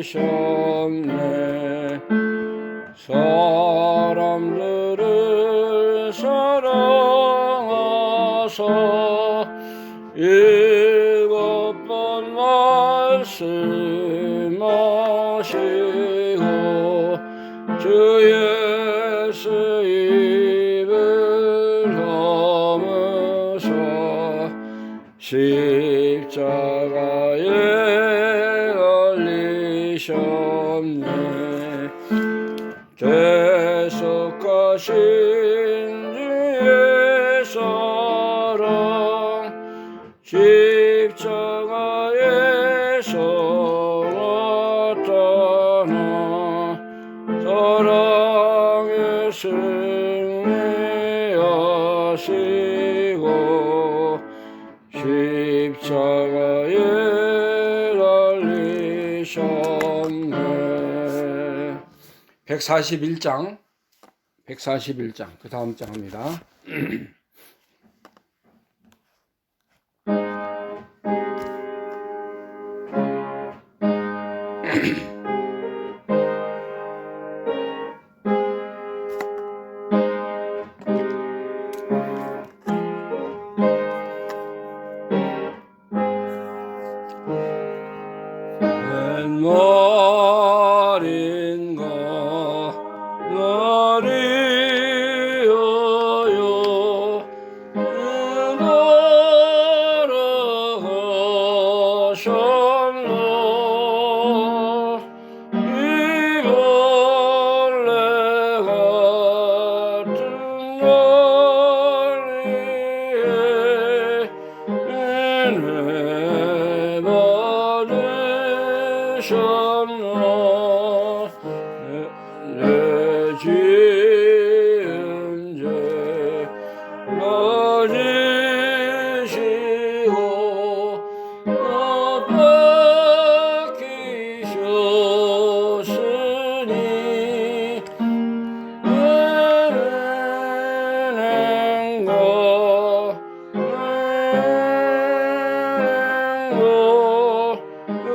알리셨네. 사람들을 사랑하사 일곱 번 말씀하시고 주 예수 입을 감으사 십자가에 알리셨네. 계속하신 주의 사랑 십자가에서 나타나 사랑의 승리하시고 십자가에 달리셨네. 141장 그 다음 장입니다. 옛말인가 날이어요 돌아가셨나 이벌레 같은 날리에 은혜 받으셨나. 내 지은 죄 나지시고 박히셨으니 은행과 그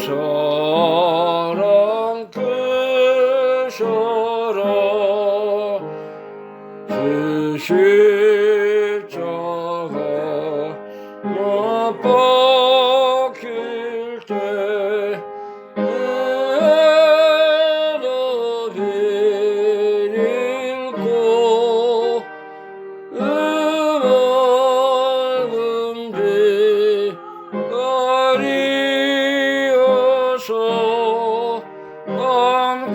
사랑 크셔라. 그 십자가 못 박힐 때 애도 빌고 맑은 빛 가리어서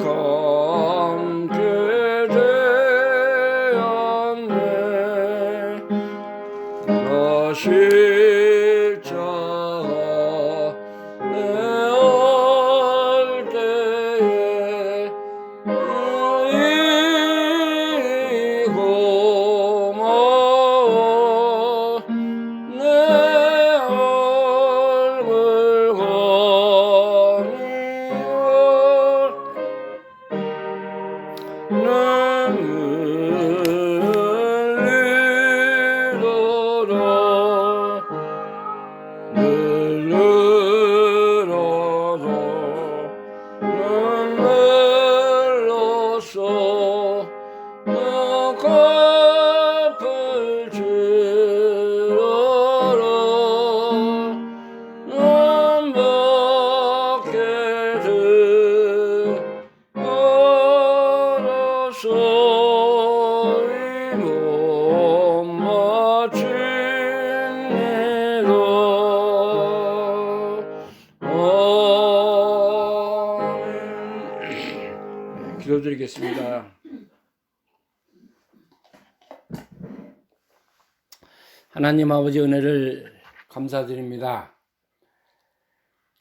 깜깜게 되었네. 그 십자가 내올 때에 이 고마워 내 얼굴 가미워 눈물 흘리도록 늘어도 눈물로써 갚을 줄 알아. 남밖에 들어서 이 몸 마칩니다. 기도드리겠습니다. 하나님 아버지 은혜를 감사드립니다.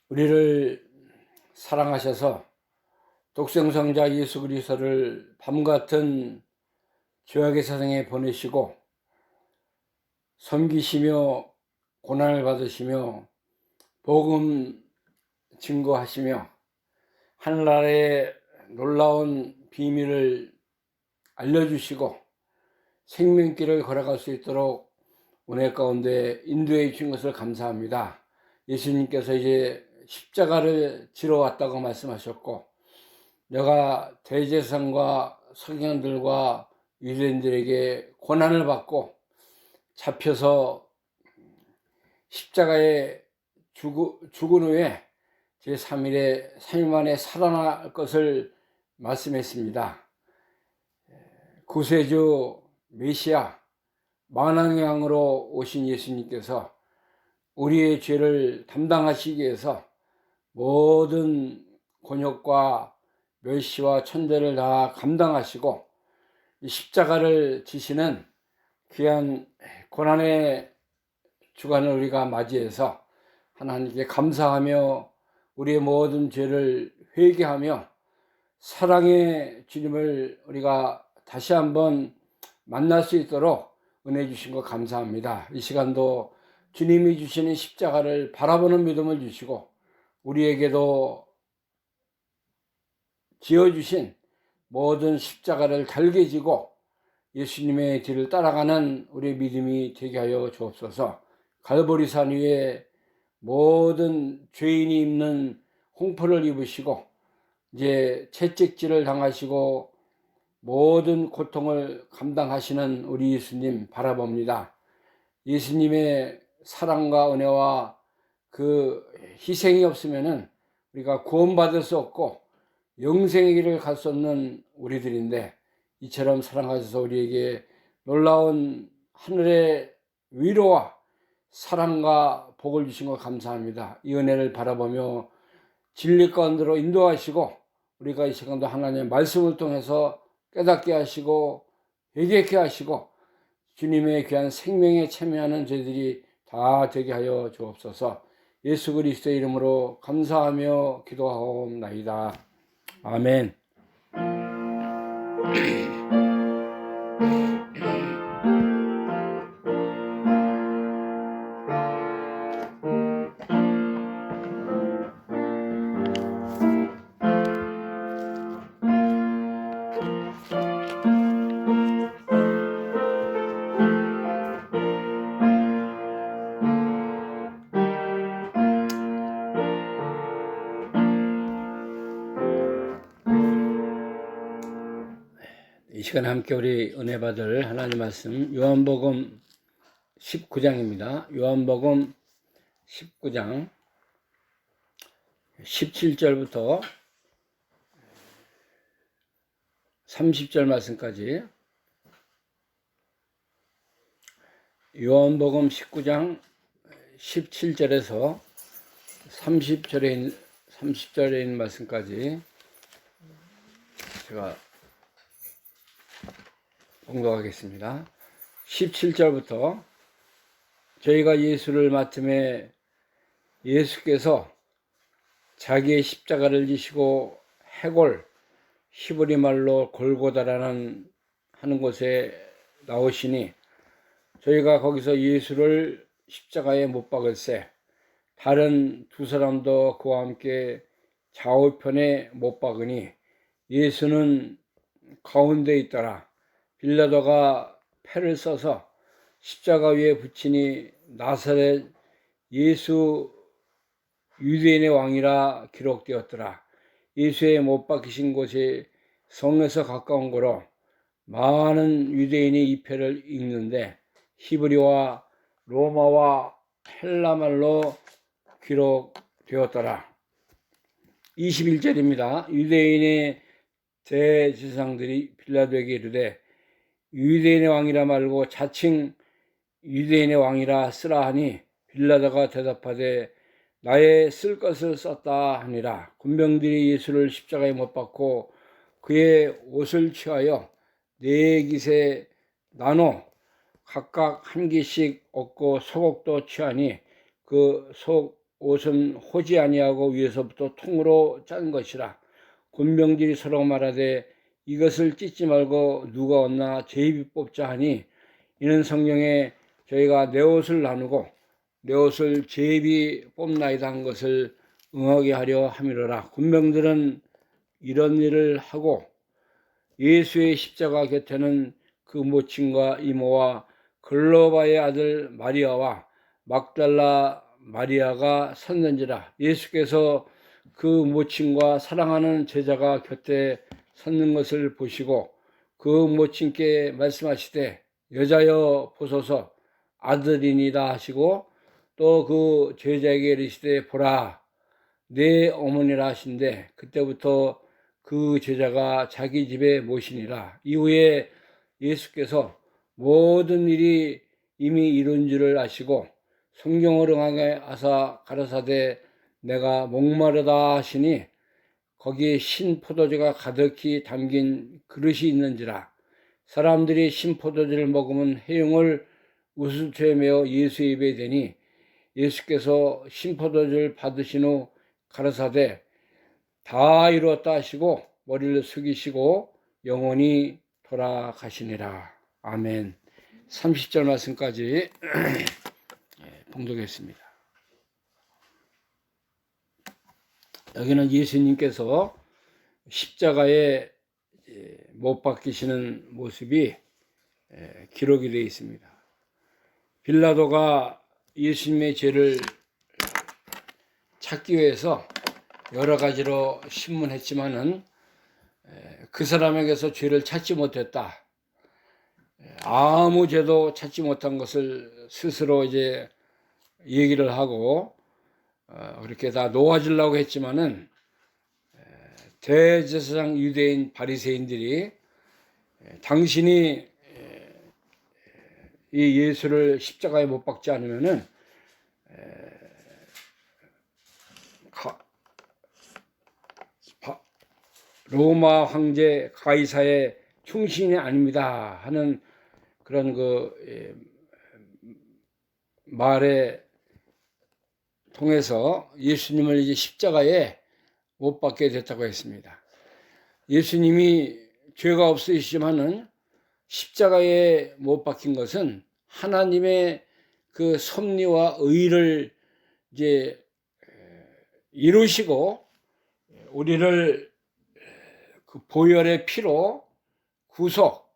우리를 사랑하셔서 독생성자 예수 그리스도를 밤같은 죄악의 세상에 보내시고 섬기시며 고난을 받으시며 복음 증거하시며 하늘나라의 놀라운 비밀을 알려주시고 생명길을 걸어갈 수 있도록 은혜 가운데 인도해 주신 것을 감사합니다. 예수님께서 이제 십자가를 지러 왔다고 말씀하셨고, 내가 대제사장과 서기관들과 유대인들에게 고난을 받고 잡혀서 십자가에 죽은 후에 제3일에 3일 만에 살아날 것을 말씀했습니다. 구세주 메시아 만왕의 왕으로 오신 예수님께서 우리의 죄를 담당하시기 위해서 모든 곤욕과 멸시와 천대를 다 감당하시고 십자가를 지시는 귀한 고난의 주간을 우리가 맞이해서 하나님께 감사하며 우리의 모든 죄를 회개하며 사랑의 주님을 우리가 다시 한번 만날 수 있도록 은혜 주신 것 감사합니다. 이 시간도 주님이 주시는 십자가를 바라보는 믿음을 주시고 우리에게도 지어주신 모든 십자가를 달게 지고 예수님의 뒤를 따라가는 우리의 믿음이 되게 하여 주옵소서. 갈보리산 위에 모든 죄인이 입는 홍포를 입으시고 이제 채찍질을 당하시고 모든 고통을 감당하시는 우리 예수님 바라봅니다. 예수님의 사랑과 은혜와 그 희생이 없으면은 우리가 구원받을 수 없고 영생의 길을 갈 수 없는 우리들인데, 이처럼 사랑하셔서 우리에게 놀라운 하늘의 위로와 사랑과 복을 주신 것 감사합니다. 이 은혜를 바라보며 진리 가운데로 인도하시고 우리가 이 시간도 하나님의 말씀을 통해서 깨닫게 하시고 회개케 하시고 주님의 귀한 생명에 참여하는 저희들이 다 되게 하여 주옵소서. 예수 그리스도의 이름으로 감사하며 기도하옵나이다. 아멘. 이 시간 함께 우리 은혜 받을 하나님 말씀 요한복음 19장입니다. 요한복음 19장 17절부터 30절 말씀까지, 요한복음 19장 17절에서 30절에 있는 말씀까지 제가 공독하겠습니다. 17절부터 저희가 예수를 맡음에 예수께서 자기의 십자가를 지시고 해골, 히브리 말로 골고다라는 하는 곳에 나오시니 저희가 거기서 예수를 십자가에 못 박을세 다른 두 사람도 그와 함께 좌우편에 못 박으니 예수는 가운데 있더라. 빌라도가 패를 써서 십자가 위에 붙이니 나사렛 예수 유대인의 왕이라 기록되었더라. 예수의 못 박히신 곳이 성에서 가까운 거로 많은 유대인이 이 패를 읽는데 히브리와 로마와 헬라말로 기록되었더라. 21절입니다. 유대인의 대제사장들이 빌라도에게 이르되 유대인의 왕이라 말고 자칭 유대인의 왕이라 쓰라 하니 빌라도가 대답하되 나의 쓸 것을 썼다 하니라. 군병들이 예수를 십자가에 못 박고 그의 옷을 취하여 네 깃에 나눠 각각 한 깃씩 얻고 속옷도 취하니 그 속옷은 호지 아니하고 위에서부터 통으로 짠 것이라. 군병들이 서로 말하되 이것을 찢지 말고 누가 얻나 제비 뽑자 하니 이는 성경에 저희가 내 옷을 나누고 내 옷을 제비 뽑나이다 한 것을 응하게 하려 함이로라. 군병들은 이런 일을 하고 예수의 십자가 곁에는 그 모친과 이모와 글로바의 아들 마리아와 막달라 마리아가 섰는지라. 예수께서 그 모친과 사랑하는 제자가 곁에 섰는 것을 보시고 그 모친께 말씀하시되 여자여 보소서 아들이니라 하시고 또 그 제자에게 이르시되 보라 내 어머니라 하신대 그때부터 그 제자가 자기 집에 모시니라. 이후에 예수께서 모든 일이 이미 이룬 줄을 아시고 성경을 응하게 하사 가라사대 내가 목마르다 하시니 거기에 신 포도주가 가득히 담긴 그릇이 있는지라. 사람들이 신 포도주를 먹으면 해용을 우슬초에 메어 예수의 입에 대니 예수께서 신 포도주를 받으신 후 가라사대 다 이루었다 하시고 머리를 숙이시고 영원히 돌아가시니라. 아멘. 30절 말씀까지 봉독했습니다. 여기는 예수님께서 십자가에 못 박히시는 모습이 기록이 되어 있습니다. 빌라도가 예수님의 죄를 찾기 위해서 여러 가지로 신문했지만은 그 사람에게서 죄를 찾지 못했다. 아무 죄도 찾지 못한 것을 스스로 이제 얘기를 하고 그렇게 다 놓아주려고 했지만은 대제사장 유대인 바리새인들이 당신이 이 예수를 십자가에 못 박지 않으면은 로마 황제 가이사의 충신이 아닙니다 하는 그런 그 말에 통해서 예수님을 이제 십자가에 못 박게 됐다고 했습니다. 예수님이 죄가 없으시지만은 십자가에 못 박힌 것은 하나님의 그 섭리와 의를 이제 이루시고 우리를 그 보혈의 피로 구속,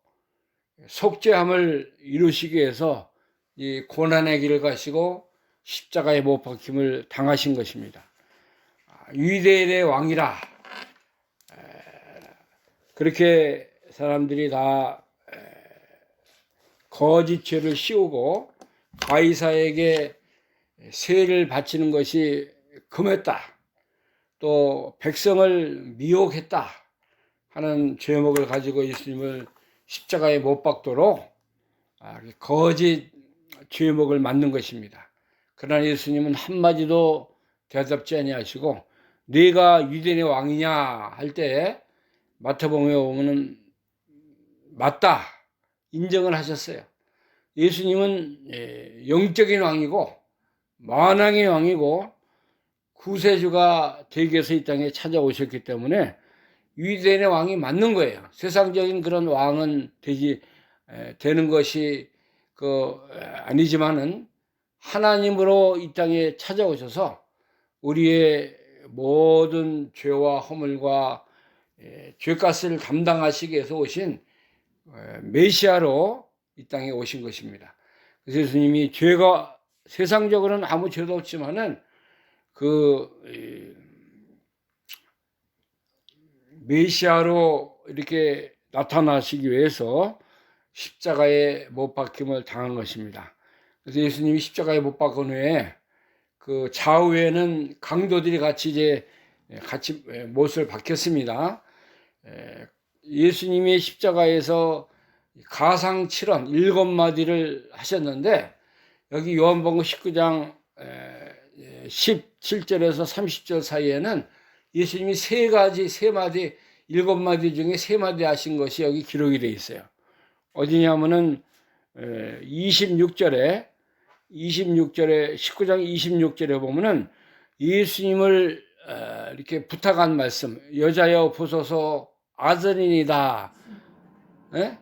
속죄함을 이루시기 위해서 이 고난의 길을 가시고 십자가에 못 박힘을 당하신 것입니다. 유대인의 왕이라 그렇게 사람들이 다 거짓 죄를 씌우고 가이사에게 세를 바치는 것이 금했다. 또 백성을 미혹했다 하는 죄목을 가지고 예수님을 십자가에 못 박도록 거짓 죄목을 만든 것입니다. 그러나 예수님은 한마디도 대답지 아니하시고 네가 유대인의 왕이냐 할 때 마태복음에 보면은 맞다 인정을 하셨어요. 예수님은 영적인 왕이고 만왕의 왕이고 구세주가 되기 위해서 이 땅에 찾아오셨기 때문에 유대인의 왕이 맞는 거예요. 세상적인 그런 왕은 되는 것이 아니지만은 하나님으로 이 땅에 찾아오셔서 우리의 모든 죄와 허물과 죄값을 감당하시기 위해서 오신 메시아로 이 땅에 오신 것입니다. 그래서 예수님이 죄가 세상적으로는 아무 죄도 없지만은 메시아로 이렇게 나타나시기 위해서 십자가에 못 박힘을 당한 것입니다. 그래서 예수님이 십자가에 못 박은 후에 그 좌우에는 강도들이 같이 못을 박혔습니다. 예수님이 십자가에서 가상 7원 7마디를 하셨는데 여기 요한복음 19장 17절에서 30절 사이에는 예수님이 7마디 7마디 중에 3마디 하신 것이 여기 기록이 되어 있어요. 어디냐면은 26절에 19장 26절에 보면은 예수님을 이렇게 부탁한 말씀, 여자여 보소서 아들이니다. 예?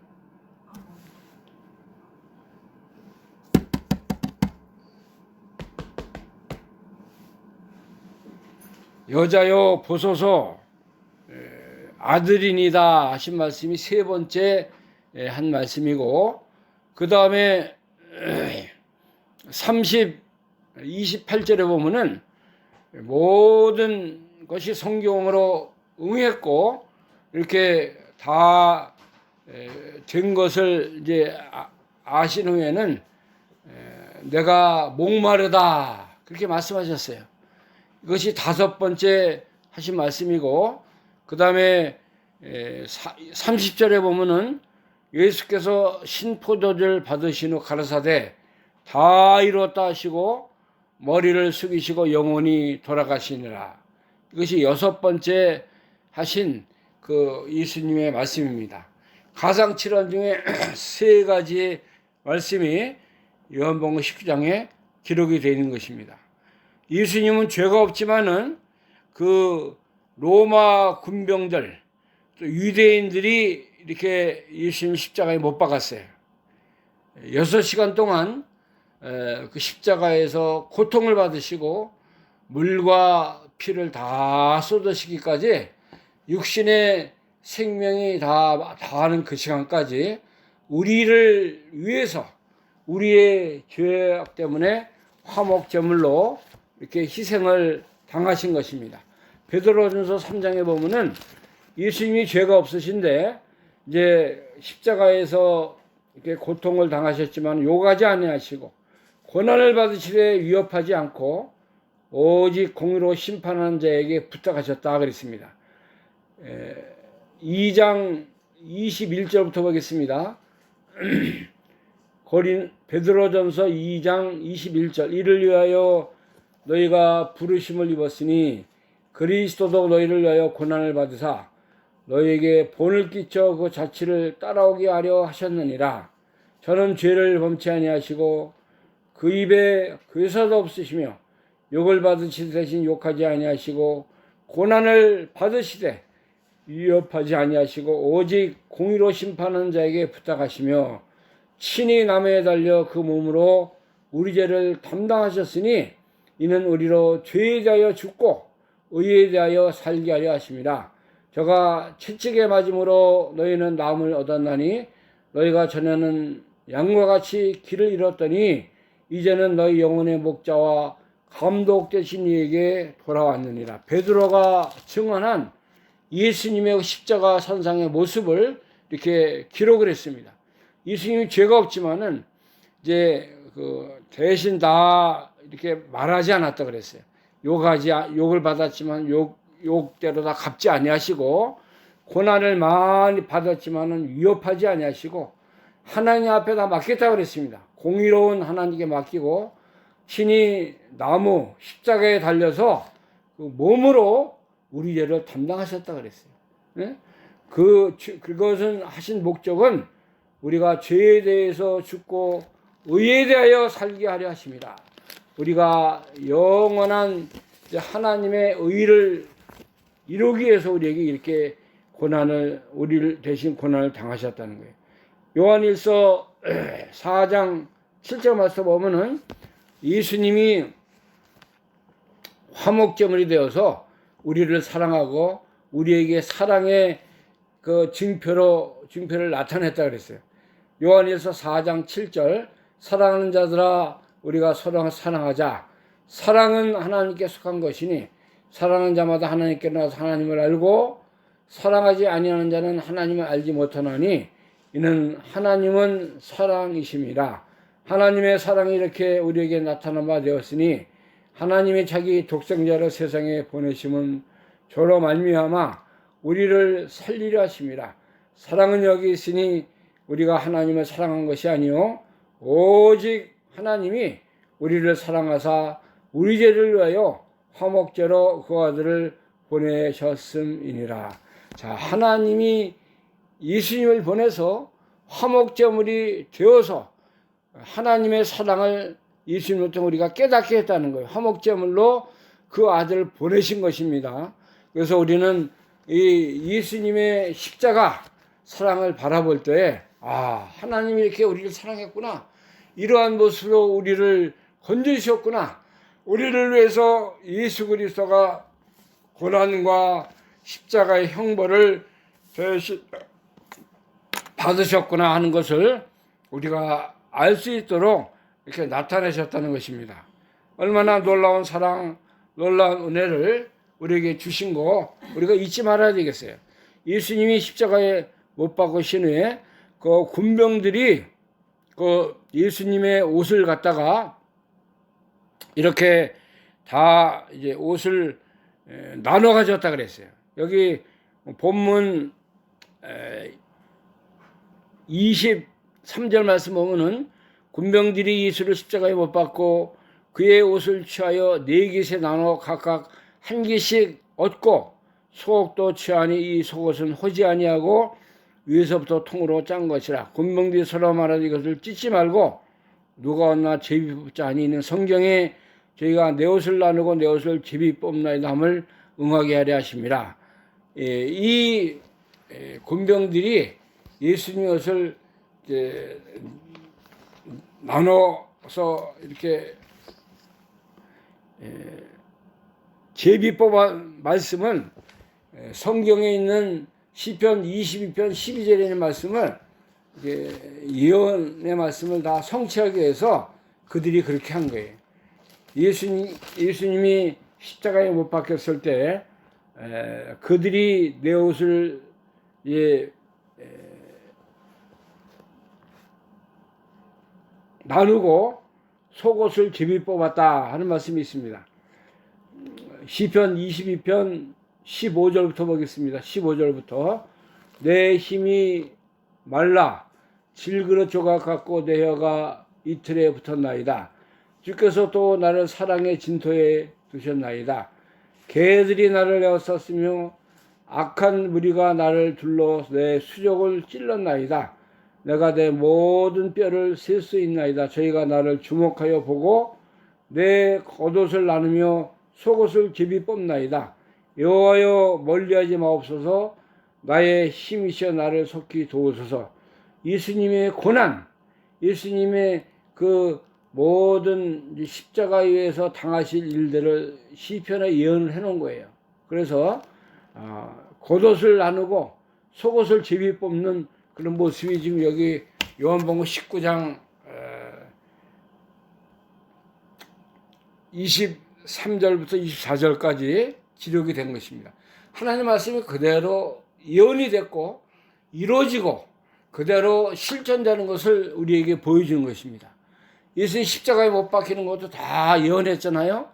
여자여 보소서 아들이니다 하신 말씀이 세 번째 한 말씀이고 그 다음에 28절에 보면은 모든 것이 성경으로 응했고 이렇게 다 된 것을 이제 아신 후에는 내가 목마르다 그렇게 말씀하셨어요. 이것이 5번째 하신 말씀이고, 그 다음에 30절에 보면은 예수께서 신포도주를 받으신 후 가라사대 다 이루었다 하시고 머리를 숙이시고 영원히 돌아가시니라. 이것이 6번째 하신 그 예수님의 말씀입니다. 가상칠언 중에 3가지의 말씀이 요한복음 19장에 기록이 되어 있는 것입니다. 예수님은 죄가 없지만은 그 로마 군병들 또 유대인들이 이렇게 예수님 십자가에 못 박았어요. 6시간 동안 그 십자가에서 고통을 받으시고 물과 피를 다 쏟으시기까지 육신의 생명이 다 다하는 그 시간까지 우리를 위해서 우리의 죄악 때문에 화목제물로 이렇게 희생을 당하신 것입니다. 베드로전서 3장에 보면은 예수님이 죄가 없으신데 이제 십자가에서 이렇게 고통을 당하셨지만 욕하지 아니하시고 고난을 받으시되 위협하지 않고 오직 공의로 심판하는 자에게 부탁하셨다 그랬습니다. 2장 21절부터 보겠습니다. 베드로전서 2장 21절 이를 위하여 너희가 부르심을 입었으니 그리스도도 너희를 위하여 고난을 받으사 너희에게 본을 끼쳐 그 자취를 따라오게 하려 하셨느니라. 저는 죄를 범치 아니하시고 그 입에 괴사도 없으시며 욕을 받으실 대신 욕하지 아니하시고 고난을 받으시되 위협하지 아니하시고 오직 공의로 심판하는 자에게 부탁하시며 친히 나무에 달려 그 몸으로 우리 죄를 담당하셨으니 이는 우리로 죄에 대하여 죽고 의에 대하여 살게 하려 하심이라. 저가 채찍에 맞음으로 너희는 나음을 얻었나니 너희가 전에는 양과 같이 길을 잃었더니 이제는 너희 영혼의 목자와 감독 되신 이에게 돌아왔느니라. 베드로가 증언한 예수님의 십자가 산상의 모습을 이렇게 기록을 했습니다. 예수님이 죄가 없지만은 이제 그 대신 다 이렇게 말하지 않았다 그랬어요. 욕을 받았지만 욕대로 다 갚지 아니하시고 고난을 많이 받았지만은 위협하지 아니하시고 하나님 앞에 다 맡겼다 그랬습니다. 공의로운 하나님께 맡기고 친히 나무 십자가에 달려서 그 몸으로 우리 죄를 담당하셨다 그랬어요. 네? 그것은 하신 목적은 우리가 죄에 대해서 죽고 의에 대하여 살게 하려 하십니다. 우리가 영원한 하나님의 의를 이루기 위해서 우리에게 이렇게 우리를 대신 고난을 당하셨다는 거예요. 요한일서 4장 7절 말씀 보면은 예수님이 화목제물이 되어서 우리를 사랑하고 우리에게 사랑의 그 증표를 나타냈다 그랬어요. 요한일서 4장 7절 사랑하는 자들아 우리가 서로 사랑하자. 사랑은 하나님께 속한 것이니 사랑하는 자마다 하나님께 나서 하나님을 알고 사랑하지 아니하는 자는 하나님을 알지 못하나니 이는 하나님은 사랑이심이라. 하나님의 사랑이 이렇게 우리에게 나타난 바 되었으니 하나님이 자기 독생자를 세상에 보내심은 저로 말미암아 우리를 살리려 하심이라. 사랑은 여기 있으니 우리가 하나님을 사랑한 것이 아니요 오직 하나님이 우리를 사랑하사 우리 죄를 위하여 화목제로 그 아들을 보내셨음이니라. 자, 하나님이 예수님을 보내서 화목제물이 되어서 하나님의 사랑을 예수님을 통해 우리가 깨닫게 했다는 거예요. 화목제물로 그 아들을 보내신 것입니다. 그래서 우리는 이 예수님의 십자가 사랑을 바라볼 때 하나님이 이렇게 우리를 사랑했구나. 이러한 모습으로 우리를 건져주셨구나. 우리를 위해서 예수 그리스도가 고난과 십자가의 형벌을 대신 받으셨구나 하는 것을 우리가 알 수 있도록 이렇게 나타내셨다는 것입니다. 얼마나 놀라운 사랑, 놀라운 은혜를 우리에게 주신 거 우리가 잊지 말아야 되겠어요. 예수님이 십자가에 못 박으신 후에 그 군병들이 그 예수님의 옷을 갖다가 이렇게 다 이제 옷을 나눠 가졌다 그랬어요. 여기 본문 23절 말씀 보면은 군병들이 예수를 십자가에 못 박고 그의 옷을 취하여 네 깃에 나눠 각각 한 깃씩 얻고 속옷도 취하니 이 속옷은 호지 아니하고 위에서부터 통으로 짠 것이라. 군병들이 서로 말하되 이것을 찢지 말고 누가 얻나 제비 뽑자 하니 있는 성경에 저희가 내 옷을 나누고 내 옷을 제비 뽑나이다 함을 응하게 하려 하십니다. 이 군병들이 예수님 옷을 나눠서 이렇게 제비 뽑아 말씀은 성경에 있는 시편 22편 12절에 있는 말씀을 예언의 말씀을 다 성취하기 위해서 그들이 그렇게 한 거예요. 예수님이 십자가에 못 박혔을 때 그들이 내 옷을 나누고 속옷을 제비 뽑았다 하는 말씀이 있습니다. 시편 22편 15절부터 보겠습니다. 15절부터 내 힘이 말라 질그릇 조각 같고 내 혀가 이틀에 붙었나이다. 주께서 또 나를 사랑의 진토에 두셨나이다. 개들이 나를 에워쌌으며 악한 무리가 나를 둘러 내 수족을 찔렀나이다. 내가 내 모든 뼈를 셀 수 있나이다. 저희가 나를 주목하여 보고 내 겉옷을 나누며 속옷을 제비 뽑나이다. 여호와여 멀리하지 마옵소서. 나의 힘이시여 나를 속히 도우소서. 예수님의 고난, 예수님의 그 모든 십자가 위에서 당하실 일들을 시편에 예언을 해놓은 거예요. 그래서 겉옷을 나누고 속옷을 제비 뽑는 그런 모습이 지금 여기 요한복음 19장 23절부터 24절까지 기록이 된 것입니다. 하나님의 말씀이 그대로 예언이 됐고 이루어지고 그대로 실천되는 것을 우리에게 보여주는 것입니다. 예수님 십자가에 못 박히는 것도 다 예언했잖아요.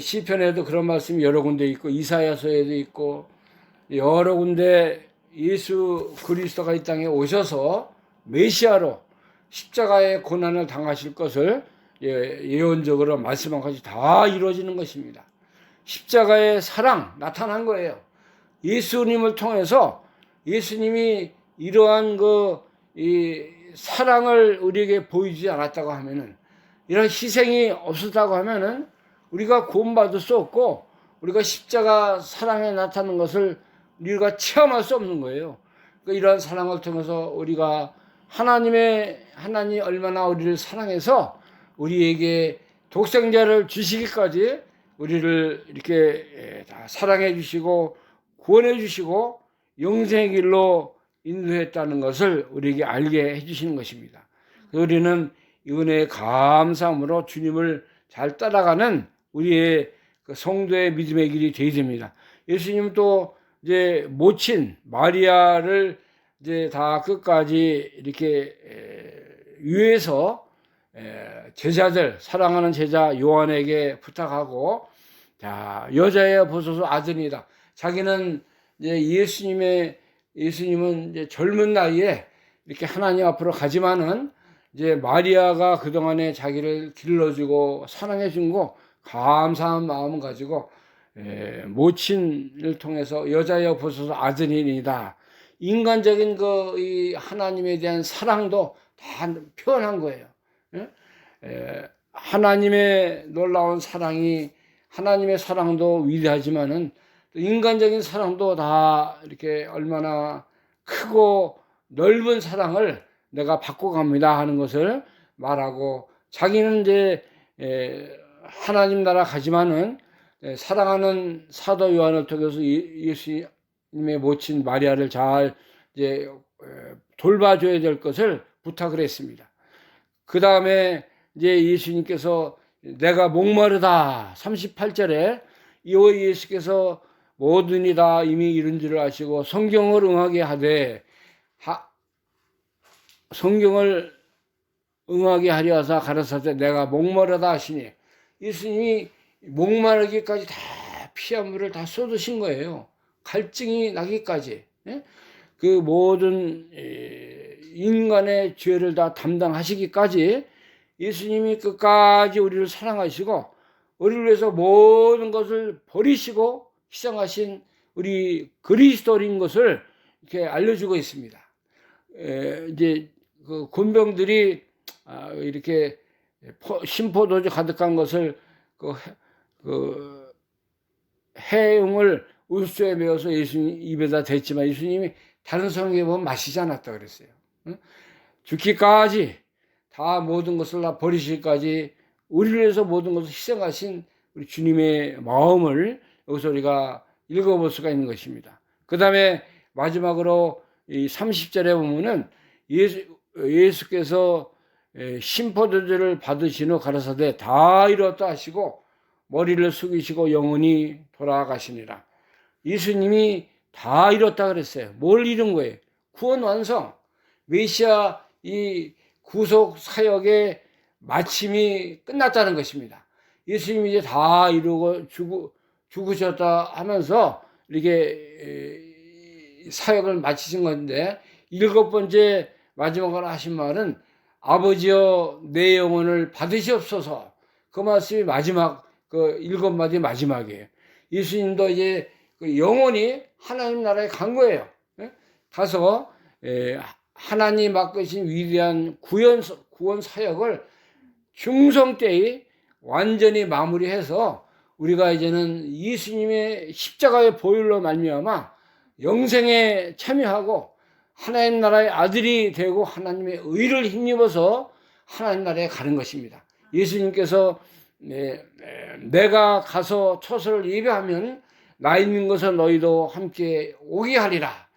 시편에도 그런 말씀이 여러 군데 있고 이사야서에도 있고 여러 군데 예수 그리스도가 이 땅에 오셔서 메시아로 십자가의 고난을 당하실 것을 예언적으로 말씀한 것이 다 이루어지는 것입니다. 십자가의 사랑 나타난 거예요. 예수님을 통해서 예수님이 이러한 이 사랑을 우리에게 보이지 않았다고 하면은, 이런 희생이 없었다고 하면은 우리가 구원받을 수 없고 우리가 십자가 사랑에 나타나는 것을 우리가 체험할 수 없는 거예요. 그러니까 이러한 사랑을 통해서 우리가 하나님이 얼마나 우리를 사랑해서 우리에게 독생자를 주시기까지 우리를 이렇게 다 사랑해 주시고 구원해 주시고 영생의 길로 인도했다는 것을 우리에게 알게 해주시는 것입니다. 우리는 이 은혜에 감사함으로 주님을 잘 따라가는 우리의 그 성도의 믿음의 길이 되어야 됩니다. 예수님 또 이제 모친 마리아를 이제 다 끝까지 이렇게 위해서 제자들, 사랑하는 제자 요한에게 부탁하고, 자, 여자여 보소서 아들이다. 자기는 이제 예수님은 이제 젊은 나이에 이렇게 하나님 앞으로 가지만은 이제 마리아가 그동안에 자기를 길러주고 사랑해준 거 감사한 마음을 가지고 모친을 통해서 여자여 보소서 아들이니다. 인간적인 이 하나님에 대한 사랑도 다 표현한 거예요. 하나님의 놀라운 사랑이, 하나님의 사랑도 위대하지만은 인간적인 사랑도 다 이렇게 얼마나 크고 넓은 사랑을 내가 받고 갑니다 하는 것을 말하고, 자기는 이제 하나님 나라 가지만은 사랑하는 사도 요한을 통해서 예수님의 모친 마리아를 잘 이제 돌봐줘야 될 것을 부탁을 했습니다. 그 다음에 이제 예수님께서 내가 목마르다 38절에 이어 예수께서 모든 이 다 이미 이룬 줄 아시고 성경을 응하게 하되 성경을 응하게 하려 하사 가라사대 내가 목마르다 하시니 예수님이 목마르기까지 다 피한물을 다 쏟으신 거예요. 갈증이 나기까지. 예? 그 모든 인간의 죄를 다 담당하시기까지 예수님이 끝까지 우리를 사랑하시고 우리를 위해서 모든 것을 버리시고 희생하신 우리 그리스도인 것을 이렇게 알려주고 있습니다. 이제 그 곤병들이 이렇게 심포도주 가득한 것을 그 해웅을 울수에 메어서 예수님 입에다 댔지만 예수님이 다른 성경에 보면 마시지 않았다 그랬어요. 죽기까지 다 모든 것을 다 버리실까지 우리를 위해서 모든 것을 희생하신 우리 주님의 마음을 여기서 우리가 읽어볼 수가 있는 것입니다. 그 다음에 마지막으로 이 30절에 보면은 예수께서 심포도주를 받으신 후 가라사대 다 이뤘다 하시고 머리를 숙이시고 영원히 돌아가시니라. 예수님이 다 이뤘다 그랬어요. 뭘 이룬 거예요? 구원 완성. 메시아 이 구속 사역의 마침이 끝났다는 것입니다. 예수님이 이제 다 이루고 죽으셨다 하면서 이렇게 사역을 마치신 건데 7번째 마지막으로 하신 말은 아버지여 내 영혼을 받으시옵소서. 그 말씀이 마지막 그 7마디 마지막이에요. 예수님도 이제 영원히 하나님 나라에 간 거예요. 가서 하나님 맡기신 위대한 구원 사역을 중성 때에 완전히 마무리해서 우리가 이제는 예수님의 십자가의 보혈로 말미암아 영생에 참여하고 하나님 나라의 아들이 되고 하나님의 의를 힘입어서 하나님 나라에 가는 것입니다. 예수님께서 내가 가서 처소를 예배하면 나 있는 곳에 너희도 함께 오게 하리라.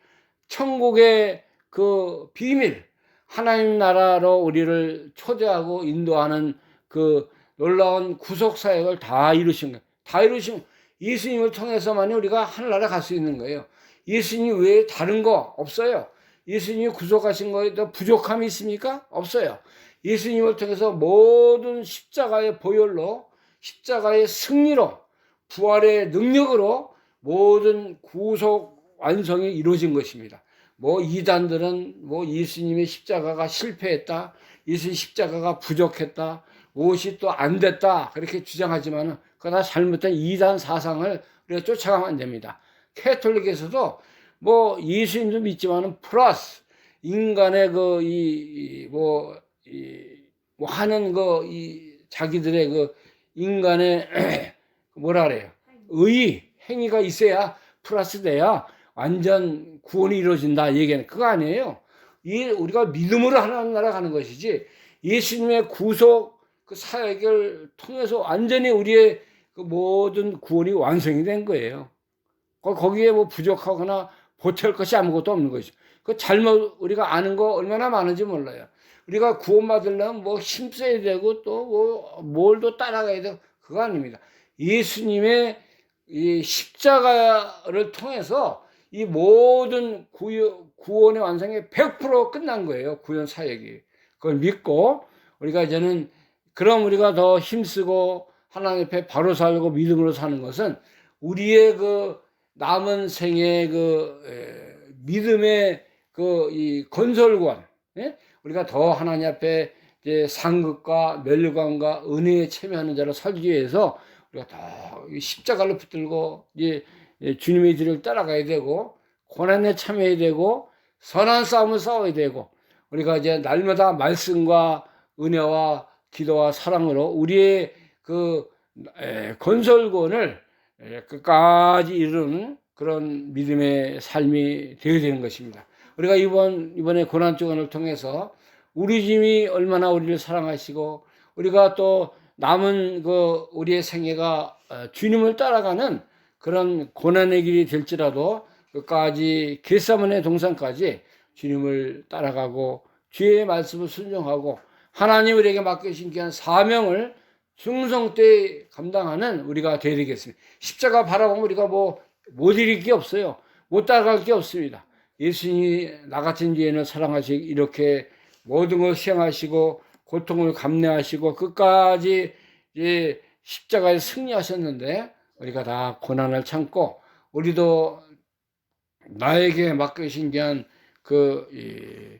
천국의 그 비밀, 하나님 나라로 우리를 초대하고 인도하는 그 놀라운 구속 사역을 다 이루신 거예요. 다 이루신 예수님을 통해서만이 우리가 하늘나라 갈 수 있는 거예요. 예수님 외에 다른 거 없어요. 예수님이 구속하신 거에 더 부족함이 있습니까? 없어요. 예수님을 통해서 모든 십자가의 보혈로, 십자가의 승리로, 부활의 능력으로 모든 구속 완성이 이루어진 것입니다. 이단들은 예수님의 십자가가 실패했다, 예수님 십자가가 부족했다, 무엇이 또 안 됐다 그렇게 주장하지만은 그거 다 잘못된 이단 사상을 우리가 쫓아가면 안 됩니다. 캐톨릭에서도 예수님도 믿지만은 플러스 인간의 하는 자기들의 인간의 뭐라 그래요? 행위가 있어야 플러스 돼야 완전 구원이 이루어진다 얘기는 그거 아니에요. 우리가 믿음으로 하나님 나라 가는 것이지 예수님의 구속 그 사역을 통해서 완전히 우리의 그 모든 구원이 완성이 된 거예요. 거기에 부족하거나 보탤 것이 아무것도 없는 것이죠. 그 잘못 우리가 아는 거 얼마나 많은지 몰라요. 우리가 구원받으려면 힘써야 되고 또 뭘 또 따라가야 되고 그거 아닙니다. 예수님의 이 십자가를 통해서 이 모든 구원의 완성이 100% 끝난 거예요. 구원 사역이. 그걸 믿고 우리가 이제는 그럼 우리가 더 힘쓰고 하나님 앞에 바로 살고 믿음으로 사는 것은 우리의 그 남은 생의 믿음의 이 건설관, 우리가 더 하나님 앞에 이제 상급과 멸관과 은혜에 참여하는 자로 살기 위해서 우리가 더 십자가를 붙들고 이제 주님의 길을 따라가야 되고 고난에 참여해야 되고 선한 싸움을 싸워야 되고 우리가 이제 날마다 말씀과 은혜와 기도와 사랑으로 우리의 그 건설권을 끝까지 이루는 그런 믿음의 삶이 되어야 되는 것입니다. 우리가 이번에 고난주간을 통해서 우리 주님이 얼마나 우리를 사랑하시고 우리가 또 남은 우리의 생애가 주님을 따라가는 그런 고난의 길이 될지라도 끝까지 겟세마네 동산까지 주님을 따라가고 주의 말씀을 순종하고 하나님 우리에게 맡기신 귀한 사명을 충성 때 감당하는 우리가 되어야 되겠습니다. 십자가 바라보면 우리가 못 이길 게 없어요. 못 따라갈 게 없습니다. 예수님이 나 같은 죄인을 사랑하시고 이렇게 모든 걸 수행하시고 고통을 감내하시고 끝까지 이제 십자가에 승리하셨는데 우리가 다 고난을 참고 우리도 나에게 맡기신 그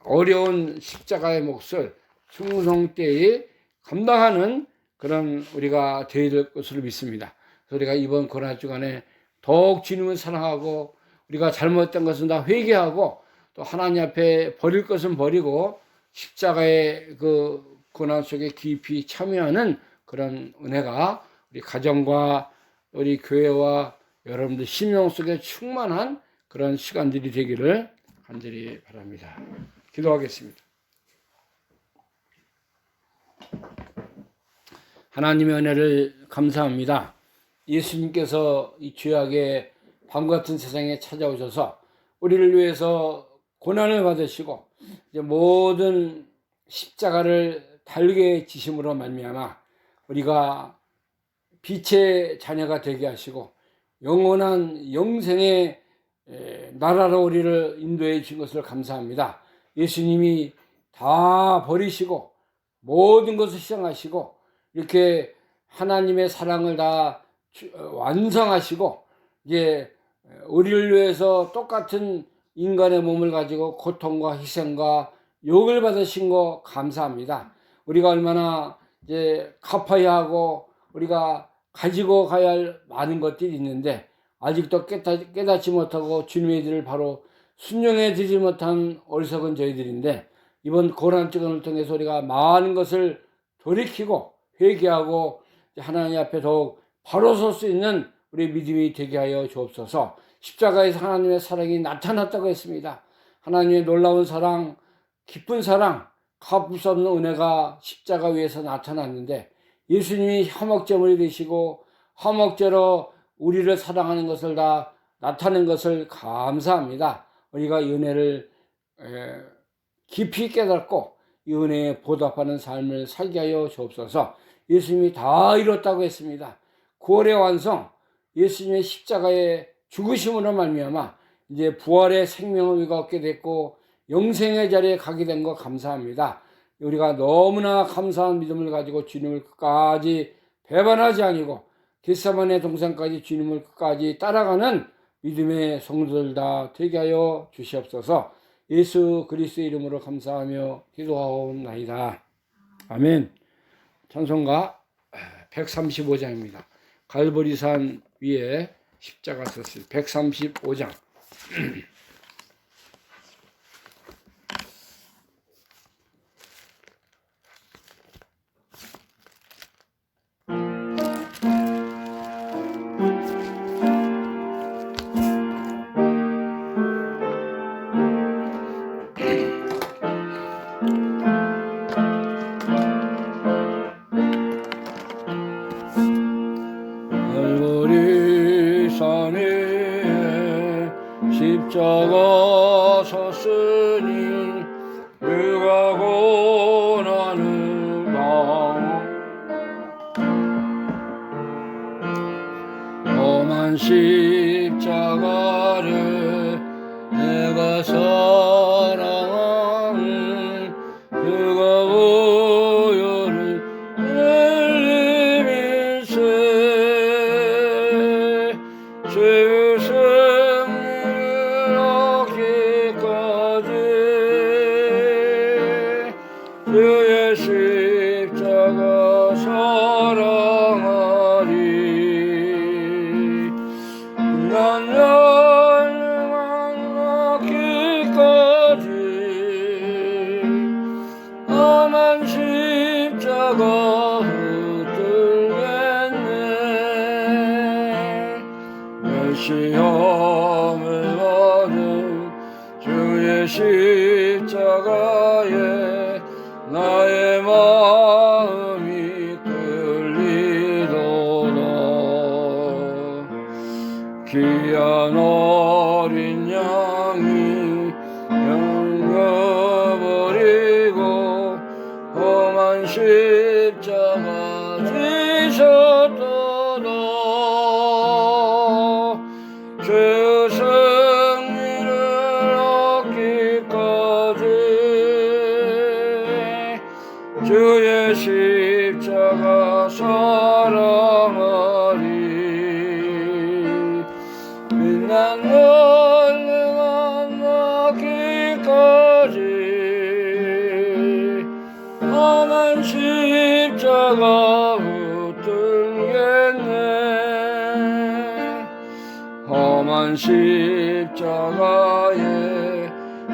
어려운 십자가의 몫을 충성되이 감당하는 그런 우리가 되어야 될 것으로 믿습니다. 그래서 우리가 이번 고난 주간에 더욱 주님을 사랑하고 우리가 잘못된 것은 다 회개하고 또 하나님 앞에 버릴 것은 버리고 십자가의 그 고난 속에 깊이 참여하는 그런 은혜가 우리 가정과 우리 교회와 여러분들 심령 속에 충만한 그런 시간들이 되기를 간절히 바랍니다. 기도하겠습니다. 하나님의 은혜를 감사합니다. 예수님께서 이 죄악의 밤같은 세상에 찾아오셔서 우리를 위해서 고난을 받으시고 이제 모든 십자가를 달게 지심으로 말미암아 우리가 빛의 자녀가 되게 하시고 영원한 영생의 나라로 우리를 인도해 주신 것을 감사합니다. 예수님이 다 버리시고 모든 것을 희생하시고 이렇게 하나님의 사랑을 다 완성하시고 이제 우리를 위해서 똑같은 인간의 몸을 가지고 고통과 희생과 욕을 받으신 거 감사합니다. 우리가 얼마나 이제 갚아야 하고 우리가 가지고 가야 할 많은 것들이 있는데 아직도 깨닫지 못하고 주님의 길을 바로 순종해 드리지 못한 어리석은 저희들인데 이번 고난주간을 통해서 우리가 많은 것을 돌이키고 회개하고 하나님 앞에 더욱 바로 설 수 있는 우리 믿음이 되게 하여 주옵소서. 십자가에서 하나님의 사랑이 나타났다고 했습니다. 하나님의 놀라운 사랑, 깊은 사랑, 갚을 수 없는 은혜가 십자가 위에서 나타났는데 예수님이 화목제물이 되시고 화목제로 우리를 사랑하는 것을 다 나타낸 것을 감사합니다. 우리가 이 은혜를 깊이 깨닫고 이 은혜에 보답하는 삶을 살게 하여 주옵소서. 예수님이 다 이뤘다고 했습니다. 구원의 완성, 예수님의 십자가의 죽으심으로 말미암아 이제 부활의 생명을 우리가 얻게 됐고 영생의 자리에 가게 된 거 감사합니다. 우리가 너무나 감사한 믿음을 가지고 주님을 끝까지 배반하지 아니고 겟세마네 동산까지 주님을 끝까지 따라가는 믿음의 성도들 다 되게 하여 주시옵소서. 예수 그리스도의 이름으로 감사하며 기도하옵나이다. 아멘. 찬송가 135장입니다. 갈보리산 위에 십자가 섰을 135장. 십자가 섰으니 누가 고난을 험한 십자가를 내가 사랑하는 그가 보혈을 흘리밀세 죄의 승리를 얻기까지 그의 십자가 사랑하리. 난 열망 얻기까지 험한 십자가 붙들겠네. 내 시험을 받은 주의 십자가에 나의 마음이 끌리도다. 귀한 어린 양이 영어버리고 험한 십자가 난 널 만나기까지 험한 십자가 붙들겠네. 험한 십자가에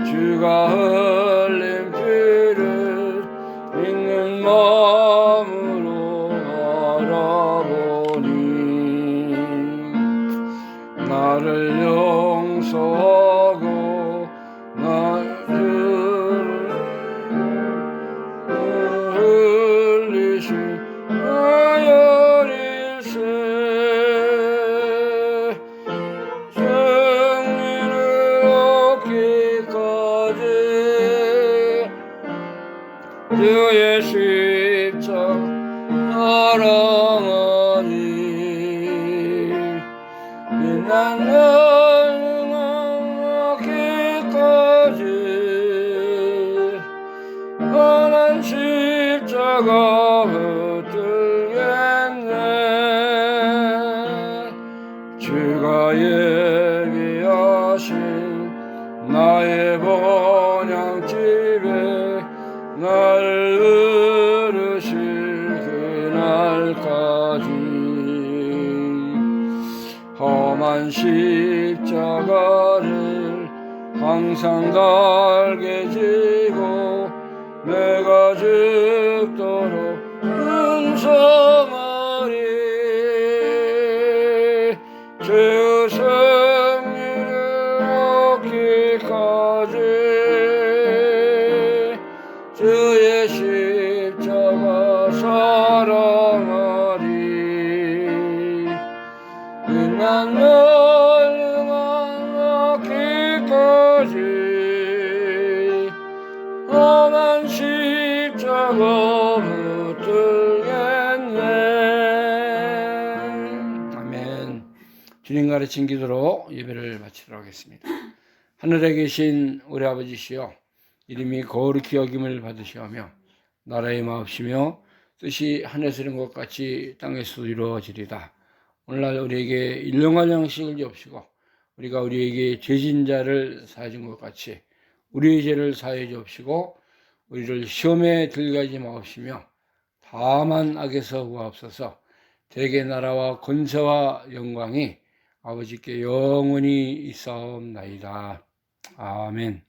주가 흘린 피를 믿는 마음으로 바라보니 나를 용서하고 나를 흘리신 아열일세 승리를 얻기까지 주의 십자가 사랑하니 난 널 만나기까지 험한 십자가 붙들겠네. 주가 예비하신 나의 본향집에 나를 부르실 그날까지 험한 십자가를 항상 달게 지고 내가 죽도록 응성하리. 주 승리를 얻기까지 주의 십자가 사랑하리. 난 널 만나기까지 험한 십자가 붙들겠네. 아멘. 주님 가르친 기도로 예배를 마치도록 하겠습니다. 하늘에 계신 우리 아버지시여, 이름이 거룩히 여김을 받으시오며 나라의 마옵시며 뜻이 하늘에서 이룬 것 같이 땅에서도 이루어지리다. 오늘날 우리에게 일용할 양식을 주옵시고 우리가 우리에게 죄진 자를 사해 준 것 같이 우리의 죄를 사해 주옵시고 우리를 시험에 들게 마옵시며 다만 악에서 구하옵소서. 대개 나라와 권세와 영광이 아버지께 영원히 있사옵나이다. 아멘.